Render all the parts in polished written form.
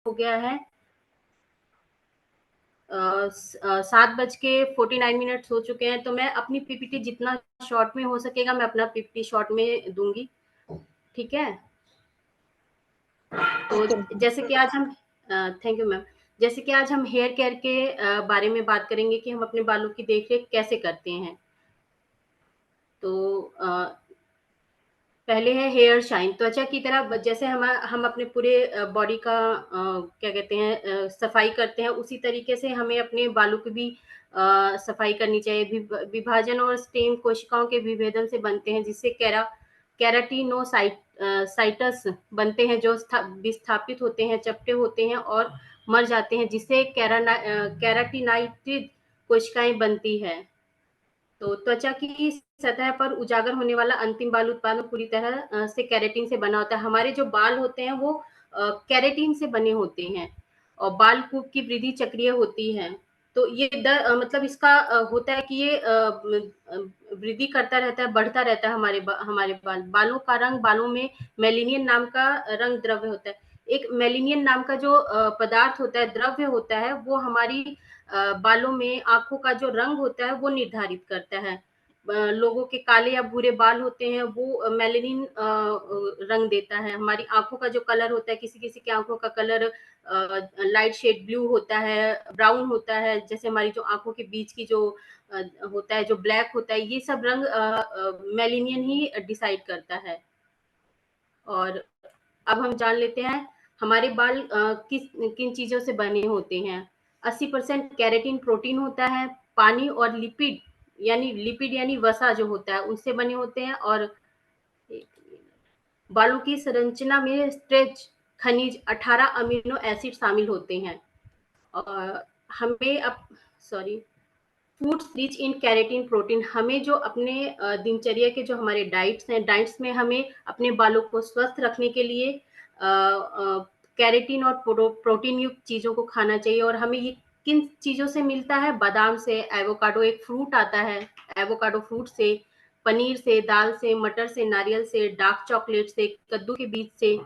हो गया है 7:49 हो चुके हैं, तो मैं अपनी पीपीटी जितना शॉर्ट में हो सकेगा मैं अपना पीपीटी शॉर्ट में दूंगी। ठीक है, तो जैसे कि आज हम थैंक यू मैम। जैसे कि आज हम हेयर केयर के बारे में बात करेंगे कि हम अपने बालों की देख रेख कैसे करते हैं। तो पहले है हेयर शाइन। त्वचा की तरह जैसे हम अपने पूरे बॉडी का क्या कहते हैं सफाई करते हैं, उसी तरीके से हमें अपने बालों की भी सफाई करनी चाहिए। विभाजन और स्टेम कोशिकाओं के विभेदन से बनते हैं, जिससे साइटस बनते हैं, जो विस्थापित होते हैं, चपटे होते हैं और मर जाते हैं, जिससे कैराटिनाइटिड कोशिकाएं बनती है। तो त्वचा की सतह पर उजागर होने वाला अंतिम बाल उत्पादन पूरी तरह से केराटिन से बना होता है। हमारे जो बाल होते हैं वो केराटिन से बने होते हैं और बाल कूप की वृद्धि चक्रीय होती है। तो ये मतलब इसका होता है कि ये वृद्धि करता रहता है, बढ़ता रहता है। हमारे बालों का रंग, बालों में मेलेनियन नाम का रंग द्रव्य होता है। एक मेलेनियन नाम का जो पदार्थ होता है, द्रव्य होता है, वो हमारी बालों में आंखों का जो रंग होता है वो निर्धारित करता है। लोगों के काले या भूरे बाल होते हैं वो मेलेनिन रंग देता है। हमारी आंखों का जो कलर होता है, किसी किसी की आंखों का कलर लाइट शेड ब्लू होता है, ब्राउन होता है। जैसे हमारी जो आंखों के बीच की जो होता है, जो ब्लैक होता है, ये सब रंग मेलेनियन ही डिसाइड करता है। और अब हम जान लेते हैं हमारे बाल किन चीजों से बने होते हैं। 80% केराटिन प्रोटीन होता है, पानी और लिपिड यानी वसा जो होता है उससे बने होते हैं। और बालों की संरचना में स्ट्रेच खनिज 18 अमीनो एसिड शामिल होते हैं। और हमें अब sorry foods rich in keratin protein, हमें जो अपने दिनचर्या के जो हमारे डाइट्स हैं, डाइट्स में हमें अपने बालों को स्वस्थ रखने के लिए केराटिन और प्रोटीन युक्त चीजों को खाना चाहिए। और हमें ये किन चीजों से मिलता है? बादाम से, एवोकाडो एक फ्रूट आता है, एवोकाडो फ्रूट से, पनीर से, दाल से, मटर से, नारियल से, डार्क चॉकलेट से, कद्दू के बीज से,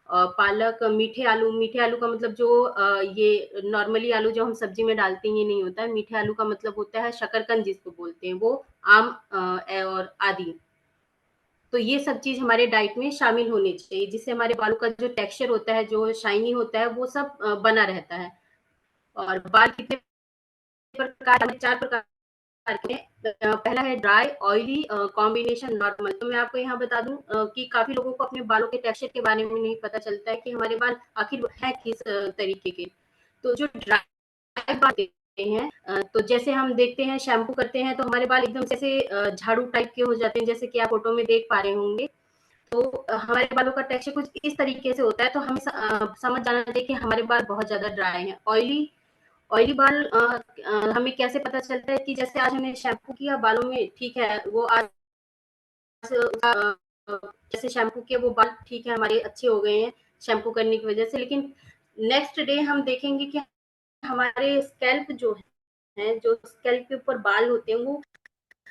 पालक, मीठे आलू का मतलब जो ये नॉर्मली आलू जो हम सब्जी में डालते हैं ये नहीं होता है। मीठे आलू का मतलब होता है शकरकंद जिसको बोलते हैं, वो आम और आदि। तो ये सब चीज हमारे डाइट में शामिल होनी चाहिए, जिससे हमारे बालों का जो टेक्सचर होता है, जो शाइनी होता है, वो सब बना रहता है। और बाल कितने प्रकार, 4 प्रकार के पहला है ड्राई, ऑयली, कॉम्बिनेशन, नॉर्मल। तो मैं आपको यहाँ बता दूं कि काफी लोगों को अपने बालों के टेक्सचर के बारे में नहीं पता चलता है कि हमारे बाल आखिर है किस तरीके के। तो जो ड्राई बाल होते हैं, तो जैसे हम देखते हैं शैम्पू करते हैं तो हमारे बाल एकदम जैसे झाड़ू टाइप के हो जाते हैं, जैसे कि आप फोटो में देख पा रहे होंगे। तो हमारे बालों का टेक्सचर कुछ इस तरीके से होता है। तो हमें समझ जाना चाहिए कि हमारे बाल बहुत ज्यादा ड्राई हैं। ऑयली ऑयली बाल हमें कैसे पता चलता है कि जैसे आज हमने शैम्पू किया बालों में, ठीक है, वो आज जैसे शैम्पू किया वो बाल ठीक है हमारे अच्छे हो गए हैं शैम्पू करने की वजह से, लेकिन नेक्स्ट डे हम देखेंगे कि हमारे स्कैल्प जो स्कैल्प के ऊपर बाल होते हैं वो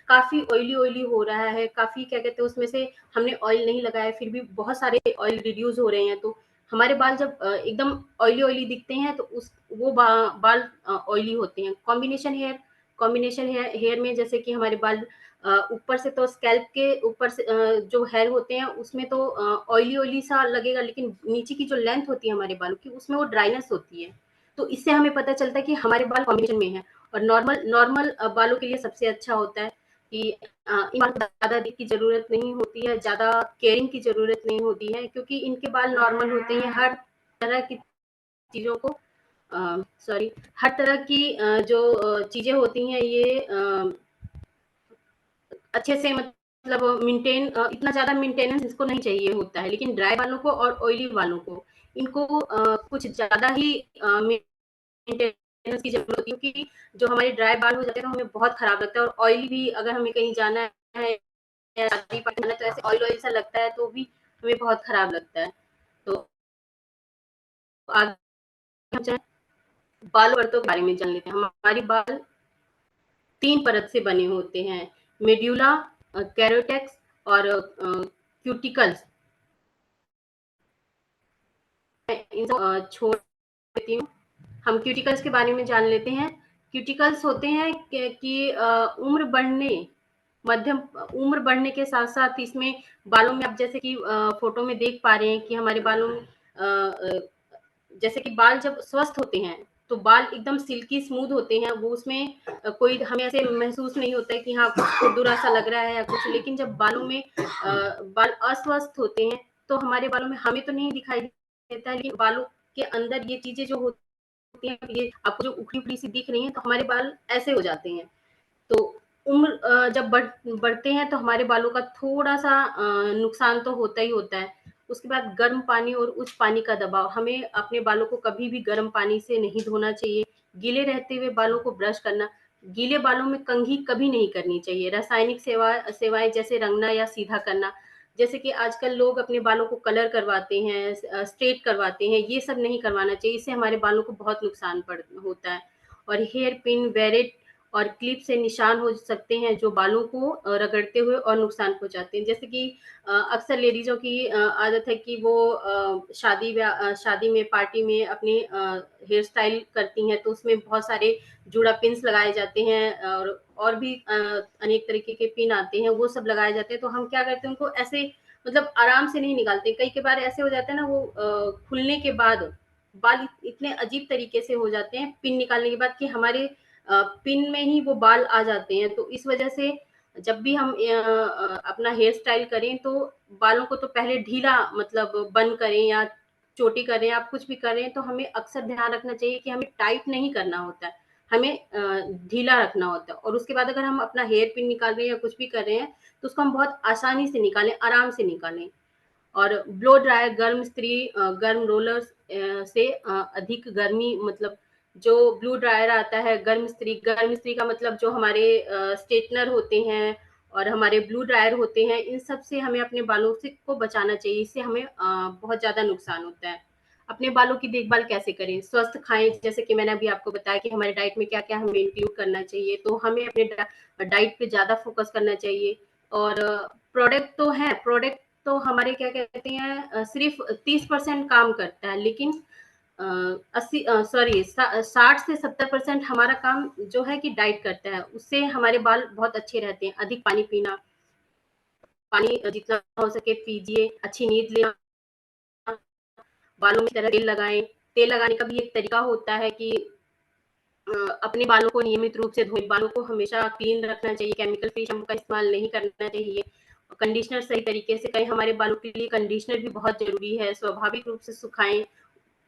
काफी ऑयली ऑयली हो रहा है, काफी क्या कहते हैं उसमें से हमने ऑयल नहीं लगाया फिर भी बहुत सारे ऑयल रिड्यूस हो रहे हैं। तो हमारे बाल जब एकदम ऑयली ऑयली दिखते हैं तो वो बाल ऑयली होते हैं। कॉम्बिनेशन हेयर में जैसे कि हमारे बाल ऊपर से तो स्कैल्प के ऊपर से जो हेयर होते हैं उसमें तो ऑयली ऑयली सा लगेगा, लेकिन नीचे की जो लेंथ होती है हमारे बालों की उसमें वो ड्राइनेस होती है। तो इससे हमें पता चलता है कि हमारे बाल कॉम्बिनेशन में है। और नॉर्मल नॉर्मल बालों के लिए सबसे अच्छा होता है कि इन बालों को ज़्यादा देख की ज़रूरत नहीं होती है, ज़्यादा केयरिंग की ज़रूरत नहीं होती है, क्योंकि इनके बाल नॉर्मल होते हैं। हर तरह की चीज़ों को सॉरी हर तरह की जो चीज़ें होती हैं ये अच्छे से मतलब इतना ज़्यादा मेंटेनेंस इसको नहीं चाहिए होता है। लेकिन ड्राई बालों को और ऑयली बालों को इनको कुछ ज़्यादा ही मेंटेनेंस की ज़रूरत होती है, क्योंकि जो हमारे ड्राई बाल हो जाते हैं तो हमें बहुत खराब लगता है। और ऑयली भी अगर हमें कहीं जाना है या शादी पार्टी में जाना है तो ऐसे ऑयल ऑयल सा लगता है तो भी हमें बहुत खराब लगता है। तो आगे हम जाएँ बाल परतों के बारे में जान लेते हैं। हमारे बाल 3 परत से बने होते हैं, मेड्यूला, केराटिन और क्यूटिकल्स। इन सब छोड़ लेती हूँ। हम क्यूटिकल्स के बारे में जान लेते हैं। क्यूटिकल्स होते हैं कि उम्र बढ़ने मध्यम उम्र बढ़ने के साथ-साथ इसमें बालों में आप जैसे कि फ़ोटो में देख पा रहे हैं कि हमारे बालों में जैसे कि बाल जब स्वस्थ होते हैं, तो बाल एकदम सिल्की स्मूथ होते हैं, वो उसमें कोई हमें ऐसे महसूस नहीं होता है कि हाँ, खुरदुरा-सा लग रहा है या कुछ। लेकिन जब बालों में बाल अस्वस्थ होते हैं, तो हमारे बालों में हमें तो नहीं दिखाई देता है, लेकिन बालों के अंदर ये चीज़ें जो होती हैं, ये आपको जो उखड़ी-उखड़ी सी दिख रही हैं, तो हमारे बाल ऐसे हो जाते हैं। तो उम्र जब बढ़ते हैं तो हमारे बालों का थोड़ा-सा नुकसान तो होता ही होता है। उसके बाद गर्म पानी और उच्च पानी का दबाव, हमें अपने बालों को कभी भी गर्म पानी से नहीं धोना चाहिए। गीले रहते हुए बालों को ब्रश करना, गीले बालों में कंघी कभी नहीं करनी चाहिए। रासायनिक सेवाएँ जैसे रंगना या सीधा करना, जैसे कि आजकल लोग अपने बालों को कलर करवाते हैं, स्ट्रेट करवाते हैं, ये सब नहीं करवाना चाहिए, इससे हमारे बालों को बहुत नुकसान होता है। और हेयर पिन, वेरेट और क्लिप से निशान हो सकते हैं जो बालों को रगड़ते हुए और नुकसान पहुँचाते हैं। जैसे कि अक्सर लेडीज़ों की आदत है कि वो शादी में, पार्टी में अपनी हेयर स्टाइल करती हैं, तो उसमें बहुत सारे जूड़ा पिन्स लगाए जाते हैं और भी अनेक तरीके के पिन आते हैं, वो सब लगाए जाते हैं। तो हम क्या करते हैं उनको ऐसे मतलब आराम से नहीं निकालते। कई बार ऐसे हो जाते हैं ना वो खुलने के बाद बाल इतने अजीब तरीके से हो जाते हैं पिन निकालने के बाद कि हमारे पिन में ही वो बाल आ जाते हैं। तो इस वजह से जब भी हम अपना हेयर स्टाइल करें तो बालों को तो पहले ढीला मतलब बन करें या चोटी करें, आप कुछ भी करें तो हमें अक्सर ध्यान रखना चाहिए कि हमें टाइट नहीं करना होता है, हमें ढीला रखना होता है। और उसके बाद अगर हम अपना हेयर पिन निकाल रहे हैं या कुछ भी कर रहे हैं, तो उसको हम बहुत आसानी से निकालें, आराम से निकालें। और ब्लो ड्रायर गर्म रोलर्स से अधिक गर्मी मतलब जो ब्लो ड्रायर आता है गर्म इस्त्री का मतलब जो हमारे स्ट्रेटनर होते हैं और हमारे ब्लो ड्रायर होते हैं, इन सब से हमें अपने बालों से को बचाना चाहिए, इससे हमें बहुत ज़्यादा नुकसान होता है। अपने बालों की देखभाल कैसे करें? स्वस्थ खाएँ, जैसे कि मैंने अभी आपको बताया कि हमारे डाइट में क्या-क्या हमें इंक्लूड करना चाहिए, तो हमें अपने डाइट पे ज़्यादा फ़ोकस करना चाहिए। और प्रोडक्ट तो हमारे क्या कहते हैं सिर्फ़ 30% काम करता है, लेकिन 60 से 70% हमारा काम जो है कि डाइट करता है। उससे हमारे बाल बहुत अच्छे रहते हैं। अधिक पानी पीना, पानी जितना हो सके पीजिए, अच्छी नींद लेना, बालों में तरह तेल लगाएँ। तेल लगाने का भी एक तरीका होता है कि अ, अपने बालों को नियमित रूप से धोएँ, बालों को हमेशा क्लीन रखना चाहिए, केमिकल फ्री शैम्पू का इस्तेमाल नहीं करना चाहिए। कंडीशनर सही तरीके से करें, हमारे बालों के लिए कंडीशनर भी बहुत ज़रूरी है, स्वाभाविक रूप से सुखाएँ।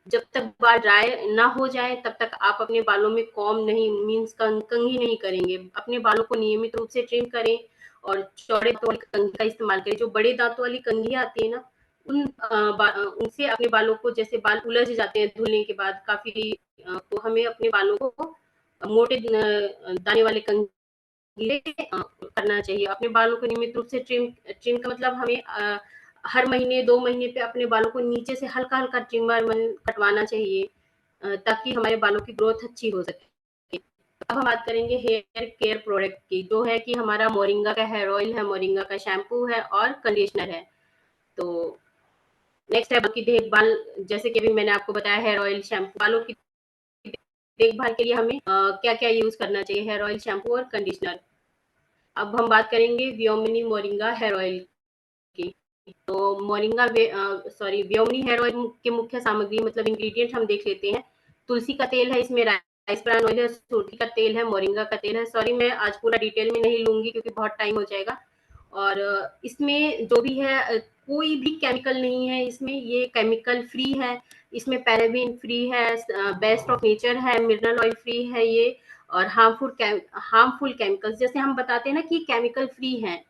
जब तक बाल ड्राई ना हो जाए तब तक आप अपने बालों में कॉम्ब नहीं मीन्स कंघी नहीं करेंगे। अपने बालों को नियमित रूप से ट्रिम करें और चौड़े दाँतों वाली कंघी का इस्तेमाल करें। जो बड़े दाँतों वाली कंघी आती है ना, उनसे अपने बालों को जैसे बाल उलझ जाते हैं धुलने के बाद काफ़ी तो हमें अपने बालों को मोटे दाने वाले कंघी से करना चाहिए। अपने बालों को नियमित रूप से ट्रिम ट्रिम का मतलब हमें हर महीने 2 महीने पे अपने बालों को नीचे से हल्का-हल्का ट्रिमर कटवाना चाहिए ताकि हमारे बालों की ग्रोथ अच्छी हो सके। अब हम बात करेंगे हेयर केयर प्रोडक्ट की, जो है कि हमारा मोरिंगा का हेयर ऑयल है, मोरिंगा का शैम्पू है और कंडीशनर है। तो नेक्स्ट है बालों की देखभाल, जैसे कि अभी मैंने आपको बताया हेयर ऑयल, शैम्पू, बालों की देखभाल के लिए हमें क्या-क्या यूज़ करना चाहिए, हेयर ऑयल, शैम्पू और कंडीशनर। अब हम बात करेंगे वियोमिनी मोरिंगा हेयर ऑयल की। तो वियोमिनी हेयर ऑयल की मुख्य सामग्री मतलब इंग्रीडिएंट हम देख लेते हैं। तुलसी का तेल है, इसमें राइस ब्रान ऑयल है, सूरती का तेल है, मोरिंगा का तेल है। सॉरी मैं आज पूरा डिटेल में नहीं लूँगी क्योंकि बहुत टाइम हो जाएगा। और इसमें जो भी है कोई भी केमिकल नहीं है इसमें, ये केमिकल फ्री है, इसमें पैराबेन फ्री है, बेस्ट ऑफ नेचर है, मिनरल ऑयल फ्री है ये और हार्मफुल केमिकल्स जैसे हम बताते हैं ना कि केमिकल फ्री हैं,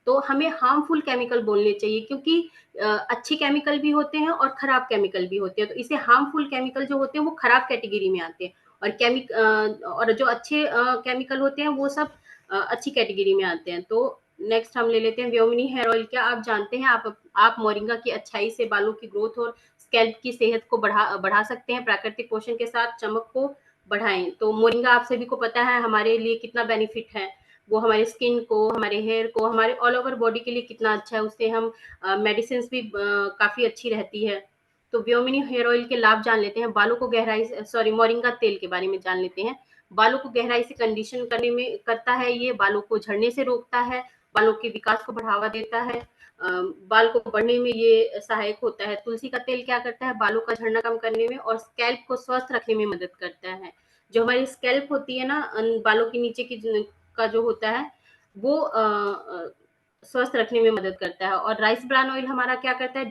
तो हमें हार्मफुल केमिकल बोलने चाहिए क्योंकि अच्छे केमिकल भी होते हैं और खराब केमिकल भी होते हैं। तो इसे हार्मफुल केमिकल जो होते हैं वो खराब कैटेगरी में आते हैं और और जो अच्छे केमिकल होते हैं वो सब अच्छी कैटेगरी में आते हैं। तो नेक्स्ट हम ले लेते हैं व्योमिनी हेयर ऑयल। क्या आप जानते हैं आप मोरिंगा की अच्छाई से बालों की ग्रोथ और स्कैल्प की सेहत को बढ़ा सकते हैं, प्राकृतिक पोषण के साथ चमक को बढ़ाएँ। तो मोरिंगा आप सभी को पता है हमारे लिए कितना बेनिफिट है। वो हमारे स्किन को, हमारे हेयर को, हमारे ऑल ओवर बॉडी के लिए कितना अच्छा है, उससे हम मेडिसिन्स भी काफ़ी अच्छी रहती है। तो व्योमिनी हेयर ऑयल के लाभ जान लेते हैं। बालों को गहराई से मोरिंगा तेल के बारे में जान लेते हैं। बालों को गहराई से कंडीशन करने में करता है ये, बालों को झड़ने से रोकता है, बालों के विकास को बढ़ावा देता है, बाल को बढ़ने में ये सहायक होता है। तुलसी का तेल क्या करता है, बालों का झड़ना कम करने में और स्कैल्प को स्वस्थ रखने में मदद करता है। जो हमारी स्कैल्प होती है ना, बालों के नीचे की का जो होता है वो स्वस्थ रखने में मदद करता है। और राइस ब्रान ऑयल हमारा क्या करता है,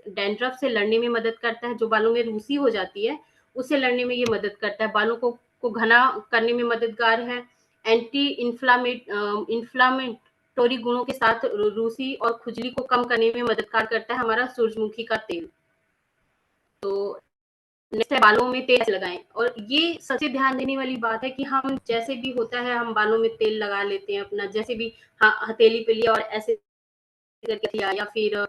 डैंड्रफ से लड़ने में मदद करता है। जो बालों में रूसी हो जाती है उससे लड़ने में ये मदद करता है। बालों को घना करने में मददगार है। एंटी इन्फ्लामेटोरी गुणों के साथ रूसी और खुजली को कम करने में मददगार करता है हमारा सूरजमुखी का तेल। तो नेक्स्ट है बालों में तेल लगाएं। और ये सबसे ध्यान देने वाली बात है कि हम जैसे भी होता है हम बालों में तेल लगा लेते हैं अपना, जैसे भी हथेली पे लिया और ऐसे करके किया, या फिर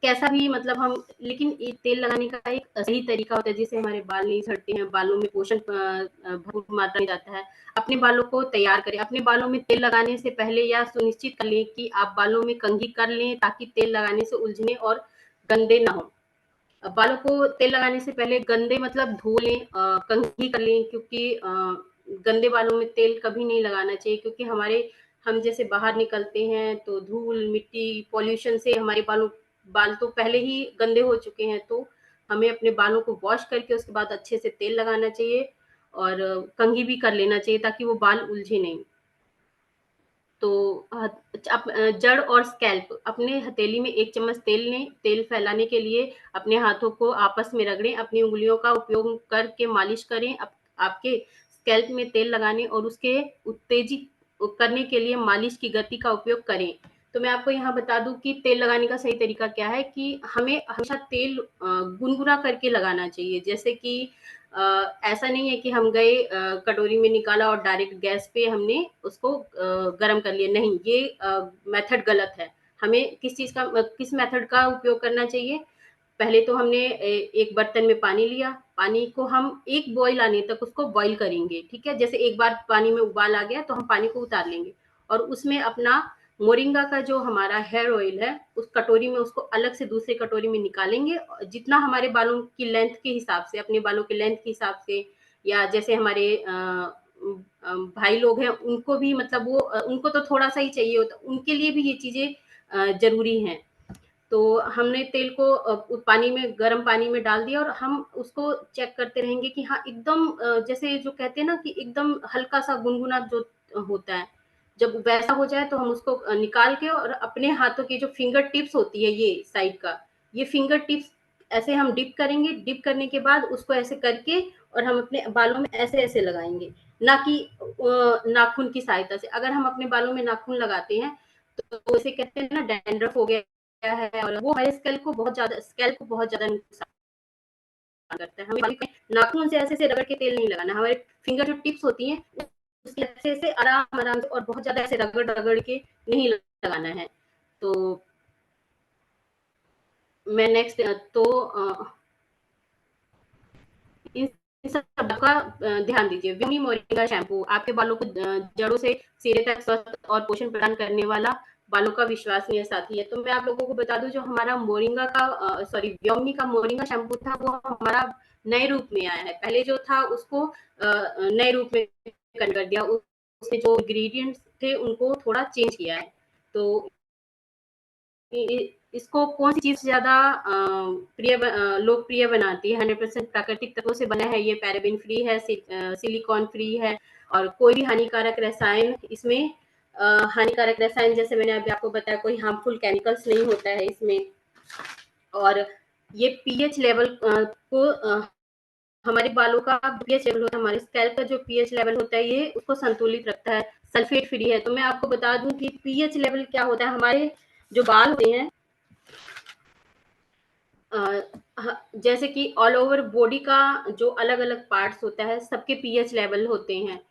कैसा भी मतलब हम, लेकिन ये तेल लगाने का एक सही तरीका होता है जिससे हमारे बाल नहीं झड़ते हैं, बालों में पोषण भरपूर मात्रा में जाता है। अपने बालों को तैयार करें। अपने बालों में तेल लगाने से पहले यह सुनिश्चित कर लें कि आप बालों में कंघी कर लें ताकि तेल लगाने से उलझने और गंदे ना हो। बालों को तेल लगाने से पहले गंदे मतलब धो लें, कंघी कर लें, क्योंकि गंदे बालों में तेल कभी नहीं लगाना चाहिए, क्योंकि हम जैसे बाहर निकलते हैं तो धूल मिट्टी पॉल्यूशन से हमारे बाल तो पहले ही गंदे हो चुके हैं। तो हमें अपने बालों को वॉश करके उसके बाद अच्छे से तेल लगाना चाहिए और कंघी भी कर लेना चाहिए ताकि वो बाल उलझे नहीं। तो जड़ और स्कैल्प, अपने हथेली में 1 चम्मच तेल लें। तेल फैलाने के लिए अपने हाथों को आपस में रगड़ें। अपनी उँगलियों का उपयोग करके मालिश करें। आपके स्कैल्प में तेल लगाने और उसके उत्तेजित करने के लिए मालिश की गति का उपयोग करें। तो मैं आपको यहाँ बता दूँ कि तेल लगाने का सही तरीका क्या है, कि हमें हमेशा तेल गुनगुना करके लगाना चाहिए। जैसे कि ऐसा नहीं है कि हम गए कटोरी में निकाला और डायरेक्ट गैस पे हमने उसको गरम कर लिया, नहीं, ये मेथड गलत है। हमें किस मेथड का उपयोग करना चाहिए, पहले तो हमने एक बर्तन में पानी लिया, पानी को हम एक बॉयल आने तक उसको बॉयल करेंगे, ठीक है। जैसे एक बार पानी में उबाल आ गया तो हम पानी को उतार लेंगे और उसमें अपना मोरिंगा का जो हमारा हेयर ऑयल है उस कटोरी में उसको अलग से दूसरे कटोरी में निकालेंगे। जितना हमारे बालों की लेंथ के हिसाब से, अपने बालों के लेंथ के हिसाब से, या जैसे हमारे भाई लोग हैं उनको भी मतलब उनको तो थोड़ा सा ही चाहिए होता, उनके लिए भी ये चीजें जरूरी हैं। तो हमने तेल को पानी में, गर्म पानी में डाल दिया और हम उसको चेक करते रहेंगे कि हाँ एकदम जैसे जो कहते हैं ना कि एकदम हल्का सा गुनगुना जो होता है, जब वैसा हो जाए तो हम उसको निकाल के और अपने हाथों की जो फिंगर टिप्स होती है ये साइड का, ये फिंगर टिप्स ऐसे हम डिप करेंगे। डिप करने के बाद उसको ऐसे करके और हम अपने बालों में ऐसे ऐसे लगाएंगे, ना कि नाखून की सहायता से। अगर हम अपने बालों में नाखून लगाते हैं तो इसे कहते हैं ना डैंड्रफ हो गया है, और वो हमारे स्कैल्प को बहुत ज्यादा नुकसान करता है। हमें नाखून से ऐसे ऐसे रगड़ के तेल नहीं लगाना, हमारे फिंगर जो टिप्स होती हैं उसके ऐसे ऐसे आराम आराम से और बहुत ज्यादा ऐसे रगड़ रगड़ के नहीं लगाना है। तो मैं नेक्स्ट तो इन सब का ध्यान दीजिए। व्योमी मोरिंगा शैम्पू आपके बालों को जड़ों से सिरे तक स्वस्थ और पोषण प्रदान करने वाला बालों का विश्वसनीय साथी है। तो मैं आप लोगों को बता दूं, जो हमारा व्योमी का मोरिंगा शैम्पू था वो हमारा नए रूप में आया है। पहले जो था उसको नए रूप में कन्वर्ट कर दिया, उसके जो इंग्रेडिएंट्स थे उनको थोड़ा चेंज किया है। तो इसको कौन सी चीज ज्यादा लोकप्रिय बनाती है, 100% प्राकृतिक तत्वों से बना है, ये पैराबेन फ्री है, सिलिकॉन फ्री है, और कोई भी हानिकारक रसायन इसमें हानिकारक रसायन जैसे मैंने अभी आपको बताया कोई हार्मफुल केमिकल्स नहीं होता है इसमें। और ये पीएच लेवल को हमारे बालों का पीएच लेवल होता है, हमारे स्कैल्प का जो पीएच लेवल होता है ये उसको संतुलित रखता है, सल्फेट फ्री है। तो मैं आपको बता दूं कि पीएच लेवल क्या होता है, हमारे जो बाल होते हैं जैसे कि ऑल ओवर बॉडी का जो अलग अलग पार्ट्स होता है सबके पीएच लेवल होते हैं।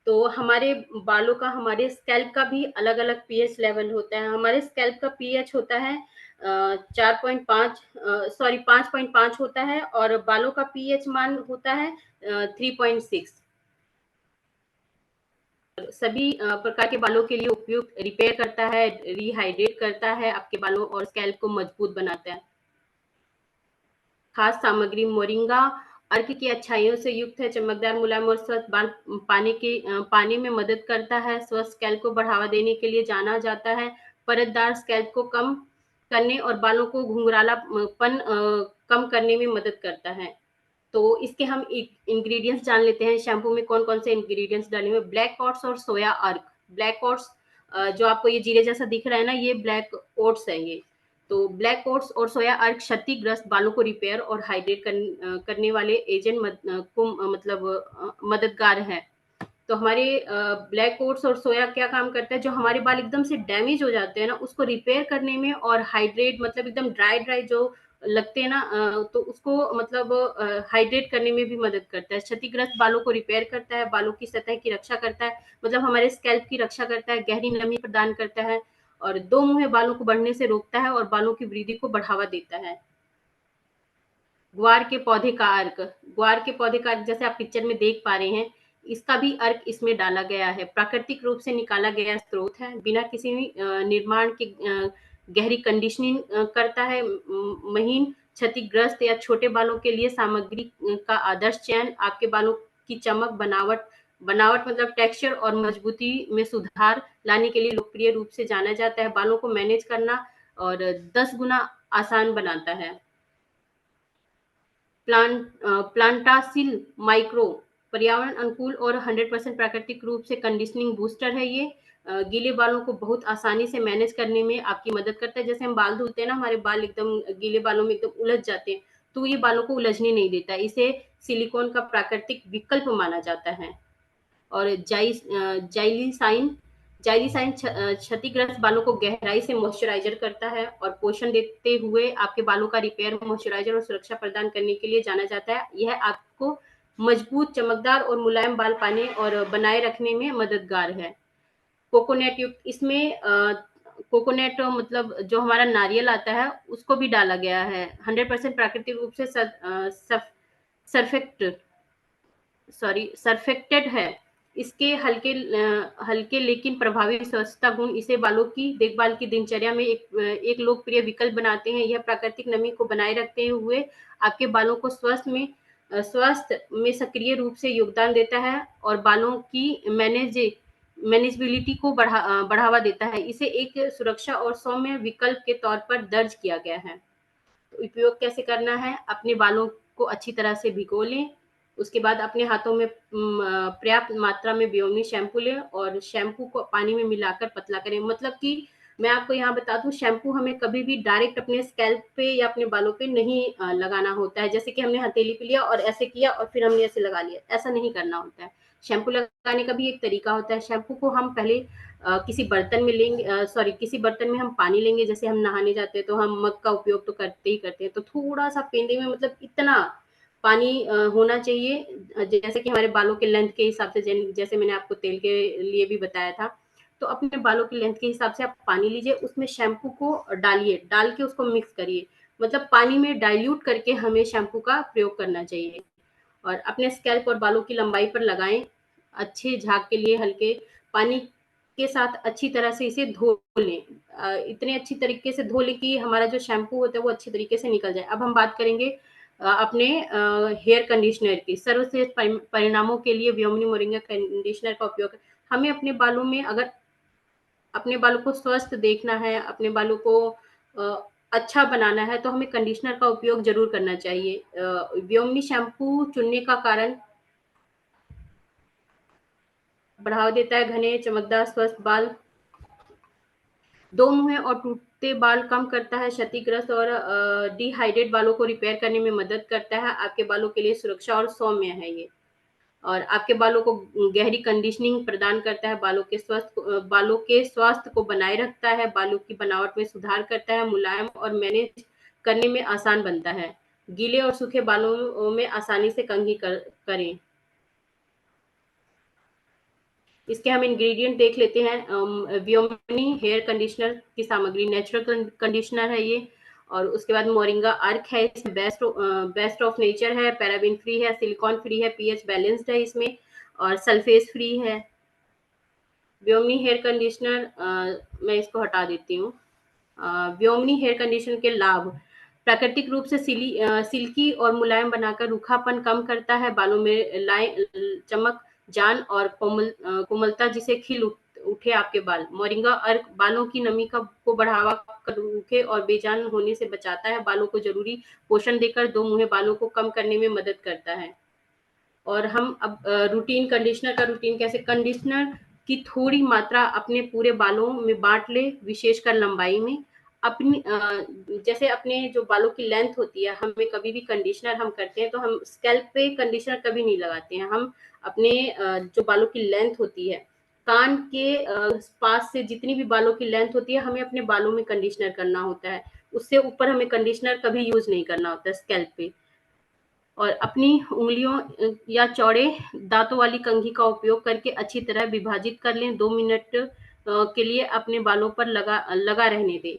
तो हमारे बालों का, हमारे स्कैल्प का भी अलग अलग पीएच लेवल होता है। हमारे स्कैल्प का पीएच होता है 5.5 होता है, और बालों का पीएच मान होता है 3.6। सभी प्रकार के बालों के लिए उपयुक्त, रिपेयर करता है, रिहाइड्रेट करता है आपके बालों और स्कैल्प को मजबूत बनाता है। खास सामग्री मोरिंगा अर्क की अच्छाइयों से युक्त है, चमकदार, मुलायम और स्वस्थ बाल पाने में मदद करता है, स्वस्थ स्कैल्प को बढ़ावा देने के लिए जाना जाता है, परतदार स्कैल्प को कम करने और बालों को घुंघरालापन कम करने में मदद करता है। तो इसके हम इंग्रेडिएंट्स जान लेते हैं, शैम्पू में कौन-कौन से इंग्रेडिएंट्स डाले हुए, ब्लैक ओट्स और सोया अर्क। ब्लैक ओट्स जो आपको ये जीरे जैसा दिख रहा है ना, ये ब्लैक ओट्स है ये। तो ब्लैक ओट्स और सोया अर्क क्षतिग्रस्त बालों को रिपेयर और हाइड्रेट करने वाले एजेंट मददगार है। तो हमारे ब्लैक ओट्स और सोया क्या काम करता है, जो हमारे बाल एकदम से डैमेज हो जाते हैं ना, उसको रिपेयर करने में और हाइड्रेट मतलब एकदम ड्राई ड्राई जो लगते हैं ना, तो उसको मतलब हाइड्रेट करने में भी मदद करता है, क्षतिग्रस्त बालों को रिपेयर करता है, बालों की सतह की रक्षा करता है, मतलब हमारे स्कैल्प की रक्षा करता है, गहरी नमी प्रदान करता है और दो मुंहे बालों को बढ़ने से रोकता है और बालों की वृद्धि को बढ़ावा देता है। ग्वार के पौधे का अर्क, ग्वार के पौधे का अर्क जैसे आप पिक्चर में देख पा रहे हैं, इसका भी अर्क इसमें डाला गया है, प्राकृतिक रूप से निकाला गया स्रोत है, बिना किसी भी निर्माण के गहरी कंडीशनिंग करता है, महीन क्षतिग्रस्त या छोटे बालों के लिए सामग्री का आदर्श चयन, आपके बालों की चमक, बनावट बनावट मतलब टेक्सचर और मजबूती में सुधार लाने के लिए लोकप्रिय रूप से जाना जाता है, बालों को मैनेज करना और 10 गुना आसान बनाता है। प्लांटासिल माइक्रो पर्यावरण अनुकूल और 100% प्राकृतिक रूप से कंडीशनिंग बूस्टर है ये। गीले बालों को बहुत आसानी से मैनेज करने में आपकी मदद करता है। जैसे हम बाल धुलते हैं ना, हमारे बाल एकदम गीले बालों में एकदम उलझ जाते हैं, तो ये बालों को उलझने नहीं देता है। इसे सिलिकॉन का प्राकृतिक विकल्प माना जाता है। और जाइलीसाइन जाइलीसाइन क्षतिग्रस्त बालों को गहराई से मॉइस्चराइज़र करता है और पोषण देते हुए आपके बालों का रिपेयर, मॉइस्चराइज़र और सुरक्षा प्रदान करने के लिए जाना जाता है। यह आपको मजबूत, चमकदार और मुलायम बाल पाने और बनाए रखने में मददगार है। कोकोनट युक्त इसमें कोकोनट मतलब जो हमारा नारियल आता है, उसको भी डाला गया है। 100% प्राकृतिक रूप से सर्फेक्ट सरफेक्टेड है। इसके हल्के लेकिन प्रभावी स्वच्छता गुण इसे बालों की देखभाल की दिनचर्या में एक लोकप्रिय विकल्प बनाते हैं। यह प्राकृतिक नमी को बनाए रखते हुए आपके बालों को स्वस्थ में सक्रिय रूप से योगदान देता है और बालों की मैनेजेबिलिटी को बढ़ावा देता है। इसे एक सुरक्षा और सौम्य विकल्प के तौर पर दर्ज किया गया है। उपयोग कैसे करना है, अपने बालों को अच्छी तरह से भिगो लें, उसके बाद अपने हाथों में पर्याप्त मात्रा में बियोनी शैम्पू लें और शैम्पू को पानी में मिलाकर पतला करें। मतलब कि मैं आपको यहाँ बता दूँ, शैम्पू हमें कभी भी डायरेक्ट अपने स्कैल्प पे या अपने बालों पे नहीं लगाना होता है। जैसे कि हमने हथेली पे लिया और ऐसे किया और फिर हमने ऐसे लगा लिया, ऐसा नहीं करना होता है। शैम्पू लगाने का भी एक तरीका होता है। शैम्पू को हम पहले किसी बर्तन में लेंगे, किसी बर्तन में हम पानी लेंगे, जैसे हम नहाने जाते हैं तो हम मग का उपयोग तो करते ही करते हैं, तो थोड़ा-सा पेंदे में मतलब इतना पानी होना चाहिए जैसे कि हमारे बालों के लेंथ के हिसाब से, जैसे मैंने आपको तेल के लिए भी बताया था, तो अपने बालों की लेंथ के हिसाब से आप पानी लीजिए, उसमें शैम्पू को डालिए, डाल के उसको मिक्स करिए। मतलब पानी में डाइल्यूट करके हमें शैम्पू का प्रयोग करना चाहिए और अपने स्कैल्प और बालों की लंबाई पर लगाएँ। अच्छे झाग के लिए हल्के पानी के साथ अच्छी तरह से इसे धो लें। इतने अच्छी तरीके से धो लें कि हमारा जो शैम्पू होता है वो अच्छी तरीके से निकल जाए। अब हम बात करेंगे अपने हेयर कंडीशनर की। सर्वश्रेष्ठ परिणामों के लिए व्योमिनी मोरिंगा कंडीशनर का उपयोग हमें अपने बालों में, अगर अपने बालों को स्वस्थ देखना है, अपने बालों को अच्छा बनाना है, तो हमें कंडीशनर का उपयोग ज़रूर करना चाहिए। व्योमिनी शैम्पू चुनने का कारण बढ़ावा देता है घने, चमकदार, स्वस्थ बाल, दो मुंहे और टूटते बाल कम करता है, क्षतिग्रस्त और डिहाइड्रेट बालों को रिपेयर करने में मदद करता है, आपके बालों के लिए सुरक्षा और सौम्य है ये। और आपके बालों को गहरी कंडीशनिंग प्रदान करता है, बालों के स्वास्थ्य को बनाए रखता है, बालों की बनावट में सुधार करता है, मुलायम और मैनेज करने में आसान बनता है। गीले और सूखे बालों में आसानी से कंघी करें। इसके हम इंग्रेडिएंट देख लेते हैं। व्योमिनी हेयर कंडीशनर की सामग्री नेचुरल कंडीशनर है ये, और उसके बाद मोरिंगा अर्क है, इसमें बेस्ट ऑफ नेचर है, पैराबेन फ्री है, सिलिकॉन फ्री है, पीएच बैलेंस्ड है इसमें और सल्फेज फ्री है। व्योमिनी हेयर कंडीशनर मैं इसको हटा देती हूँ। व्योमिनी हेयर कंडीशनर के लाभ, प्राकृतिक रूप से सिल्की और मुलायम बनाकर रूखापन कम करता है, बालों में चमक, जान और कोमलता जिसे खिल उठे आपके बाल। मोरिंगा अर्क बालों की नमी को बढ़ावा कर रूखे और बेजान होने से बचाता है, बालों को जरूरी पोषण देकर दो मुहे बालों को कम करने में मदद करता है। और हम अब रूटीन कंडीशनर का रूटीन कैसे, कंडीशनर की थोड़ी मात्रा अपने पूरे बालों में बांट ले, विशेषकर लंबाई में। अपनी जैसे अपने जो बालों की लेंथ होती है, हमें कभी भी कंडीशनर हम करते हैं तो हम स्कैल्प पे कंडीशनर कभी नहीं लगाते हैं। हम अपने जो बालों की लेंथ होती है, कान के पास से जितनी भी बालों की लेंथ होती है, हमें अपने बालों में कंडीशनर करना होता है। उससे ऊपर हमें कंडीशनर कभी यूज नहीं करना होता है स्कैल्प पे। और अपनी उंगलियों या चौड़े दांतों वाली कंघी का उपयोग करके अच्छी तरह विभाजित कर लें। 2 मिनट के लिए अपने बालों पर लगा रहने दें।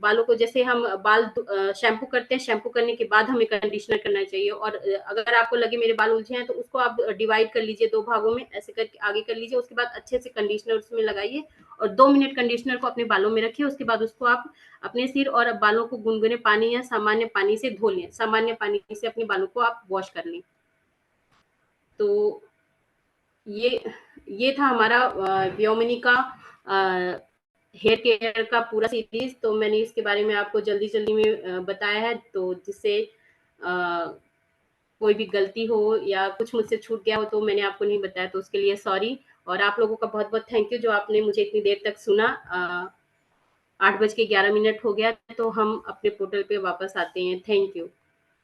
बालों को जैसे हम शैम्पू करते हैं, शैम्पू करने के बाद हमें कंडीशनर करना चाहिए। और अगर आपको लगे मेरे बाल उलझे हैं तो उसको आप डिवाइड कर लीजिए 2 भागों में, ऐसे करके आगे कर लीजिए। उसके बाद अच्छे से कंडीशनर उसमें लगाइए और 2 मिनट कंडीशनर को अपने बालों में रखिए। उसके बाद उसको आप अपने सिर और बालों को गुनगुने पानी या सामान्य पानी से धो लें। सामान्य पानी से अपने बालों को आप वॉश कर लें। तो ये ये था हमारा व्योमिनी का हेयर केयर का पूरा सीरीज। तो मैंने इसके बारे में आपको जल्दी-जल्दी में बताया है, तो जिससे कोई भी गलती हो या कुछ मुझसे छूट गया हो तो मैंने आपको नहीं बताया, तो उसके लिए सॉरी। और आप लोगों का बहुत-बहुत थैंक यू जो आपने मुझे इतनी देर तक सुना। 8 बज के 11 मिनट हो गया, तो हम अपने पोर्टल पे वापस आते हैं। Thank you.